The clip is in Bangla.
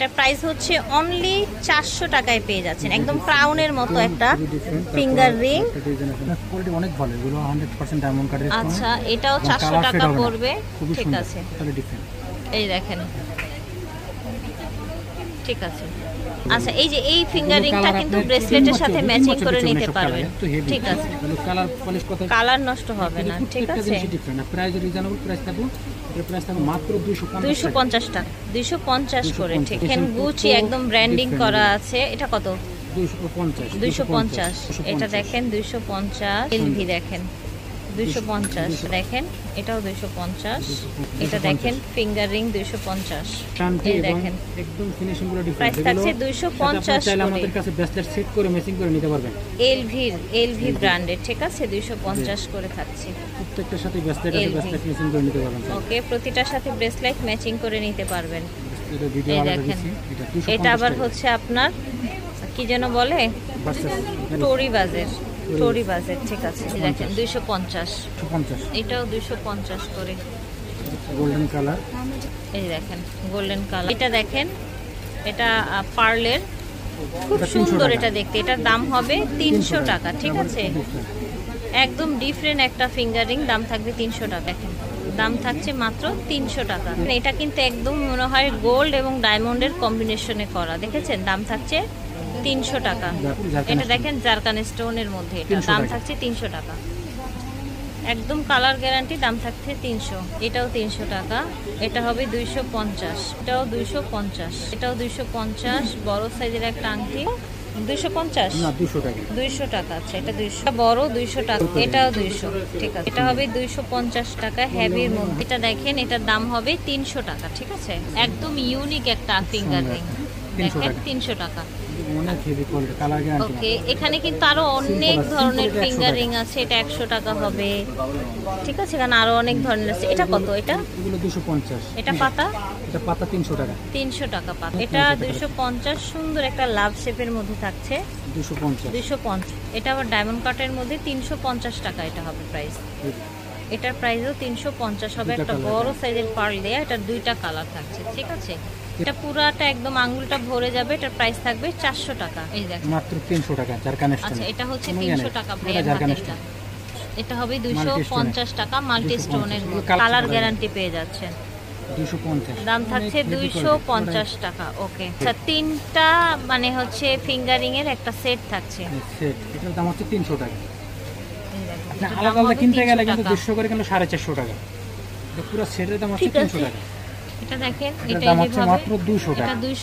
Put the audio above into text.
এটা প্রাইস হচ্ছে অনলি 400 টাকায় পেয়ে যাচ্ছেন, একদম ক্রাউনের মতো একটা ফিঙ্গার রিং। কোয়ালিটি অনেক ভালো, এগুলো 100% ডায়মন্ড কাটের। আচ্ছা, এটাও 400 টাকা পড়বে। ঠিক আছে, এই দেখেন, ঠিক আছে। আচ্ছা, এই যে এই ফিঙ্গার রিংটা কিন্তু ব্রেসলেটের সাথে ম্যাচিং করে নিতে পারবেন। ঠিক আছে, কালার পলিশ কথা, কালার নষ্ট হবে না। ঠিক আছে, প্রাইস রিজনেবল প্রাইস থাকবে, এর প্রাইস থাকবে মাত্র 250 টাকা, 250 করে। ঠিক, এখানে গুচি একদম ব্র্যান্ডিং করা আছে। এটা কত? 250। এটা দেখেন 250। এলভি দেখেন 250, দেখেন এটাও 250। এটা দেখেন ফিঙ্গার রিং 250। এই দেখেন একদম ফিনিশিং গুলো ডিফারেন্ট। প্রাইস থাকছে 250 করে। আমাদের কাছে ব্রেসলেট সেট করে ম্যাচিং করে নিতে পারবেন। এলভি ব্র্যান্ডের। ঠিক আছে, 250 করে থাকছে। প্রত্যেকটার সাথে ব্রেসলেট আছে, ব্রেসলেট ম্যাচিং করে নিতে পারবেন। ওকে, প্রতিটার সাথে ব্রেসলেট ম্যাচিং করে নিতে পারবেন। এটা ভিডিও এই আলাদা দেখেন, দিছি। এটা আবার হচ্ছে আপনার কি যেন বলে, টোরি বাজের। ঠিক আছে, দেখেন 250। এটাও 250 করে। গোল্ডেন কালার, এই দেখেন গোল্ডেন কালার। এটা দেখেন, এটা পার্লের, খুব সুন্দর এটা দেখতে। এটার দাম হবে 300 টাকা। ঠিক আছে, একদম ডিফারেন্ট একটা ফিঙ্গার রিং, দাম থাকবে 300 টাকা। দেখেন দাম থাকছে মাত্র 300 টাকা। এটা কিন্তু একদম মনে হয় গোল্ড এবং ডায়মন্ডের কম্বিনেশনে করা। দেখেছেন, দাম থাকছে 300 টাকা। এটা দেখেন জারকান স্টোনের মধ্যে, এটা দাম থাকছে 300 টাকা, একদম কালার গ্যারান্টি। দাম থাকছে 300। এটাও 300 টাকা। এটা হবে 250। এটাও 250। এটাও 250। বড় সাইজের একটা আংটি 250 না 200 টাকা। 200 টাকা। আচ্ছা, এটা 200 বড় 200 টাকা। এটাও 200। ঠিক আছে, এটা হবে 250 টাকা হেভির মধ্যে। এটা দেখেন, এটার দাম হবে 300 টাকা। ঠিক আছে, একদম ইউনিক একটা ফিঙ্গার রিং। দেখেন 300 টাকা। অনেক হেভি কোয়ালিটি, কালার গ্যারান্টি। ওকে, এখানে কিন্তু আরো অনেক ধরনের ফিঙ্গার রিং আছে। এটা 100 টাকা হবে। ঠিক আছে, এখানে আরো অনেক ধরনের আছে। এটা কত? এটা এগুলো 250। এটা পাতা, এটা পাতা 300 টাকা। 300 টাকা পাতা। এটা 250। সুন্দর একটা লাভ শেপের মধ্যে থাকছে, 250। এটা আবার ডায়মন্ড কাটের মধ্যে 350 টাকা। এটা হবে প্রাইস, এটার প্রাইসও 350 হবে। একটা বড় সাইজের পার্ল দেয়া, এটার দুইটা কালার থাকছে। ঠিক আছে, এটা পুরাটা একদম আঙ্গুলটা ভরে যাবে। এটার প্রাইস থাকবে 400 টাকা। এই দেখেন মাত্র 300 টাকা জারকান স্টোন। আচ্ছা, এটা হচ্ছে 300 টাকা ভাইয়া। এটা হবে 250 টাকা মাল্টি স্টোনের, কালার গ্যারান্টি পেয়ে যাচ্ছেন। 250 দাম থাকছে 250 টাকা। ওকে, আচ্ছা, তিনটা মানে হচ্ছে ফিঙ্গারিং এর একটা সেট থাকছে। সেট, এটার দাম হচ্ছে 300 টাকা। এই দেখেন, আপনি আলাদা আলাদা কিনতে গেলে কিন্তু 200 করে কিনলে 450 টাকা। এটা পুরো সেটের দাম হচ্ছে 300 টাকা। এটা দেখেন, এটা দাম হচ্ছে মাত্র 200 টাকা। এটা 200